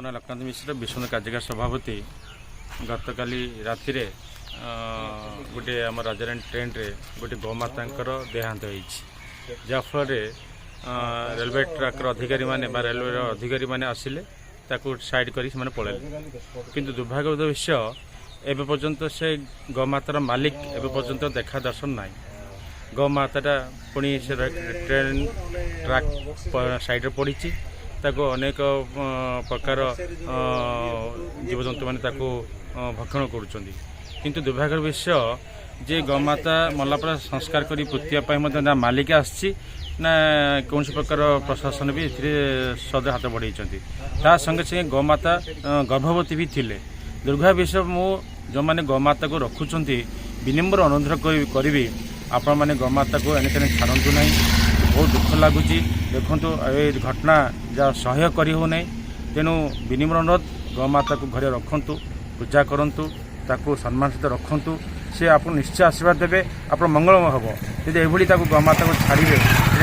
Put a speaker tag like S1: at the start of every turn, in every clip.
S1: ମୋ ନାଁ ଲକ୍ଷ୍ମୀକାନ୍ତ ମିଶ୍ର ବିଷ୍ଣୁ କାର୍ଯ୍ୟକାରୀ ସଭାପତି। ଗତକାଲି ରାତିରେ गोटे आम राजाराणी ट्रेन रे गोटे गौमातांकर देहांत होइछि, जाफଳରେ रेलवे ट्रैक अधिकारी माने रेलवे अधिकारी माने आसिले ताकू साइड करी से पड़े, किंतु दुर्भाग्य विषय एवं पर्यंत से गौमातार मालिक एवं पर्यंत देखा दर्शन ना। गौमाता पुणी से ट्रेन ट्रैक साइड पड़ी ताको अनेक प्रकार जीवजंतु मैंने भक्षण करुँच, किंतु दुर्भाग्य विषय जे गौमाता मलापर संस्कार करी पोतिया ना मालिक आसी ना कौन प्रकार प्रशासन भी सद हाथ बढ़ाई संगे संगे गौमाता गर्भवती भी थिले। दुर्भाग्य विषय मु जो मैंने गौमाता को रखुंट विनम्र अनुरोध करी आपण मैंने गौमाता को एने छाड़ू ना। बहुत दुख लगुच देखु ये घटना जहाँ सह्य करी हो नहीं, तेणु विनम्र अनुरोध गौमाता को घरे रखु, पूजा करूँ, ताकू सम्मान सहित रखु, सी आप निश्चय आशीर्वाद देवे, आप मंगलमय हम। यदि ये गौमाता को छाड़े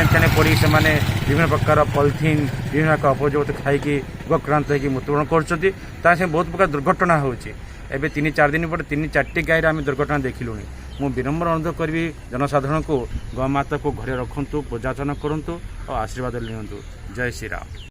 S1: ट्रेन पड़ी से विभिन्न प्रकार पॉलिथिन विभिन्न प्रकार अपजगत खाई रोगाक्रांत होकर मृत्युवरण कर बहुत प्रकार दुर्घटना होती। एवं 3-4 दिन पर 3-4टी गाय आम दुर्घटना देखिलु। मु विनम्र अनुरोध करी जनसाधारण को गौमाता को घरे रखु, पूजा अर्चना करूँ और आशीर्वाद लिंतु। जय श्री राम।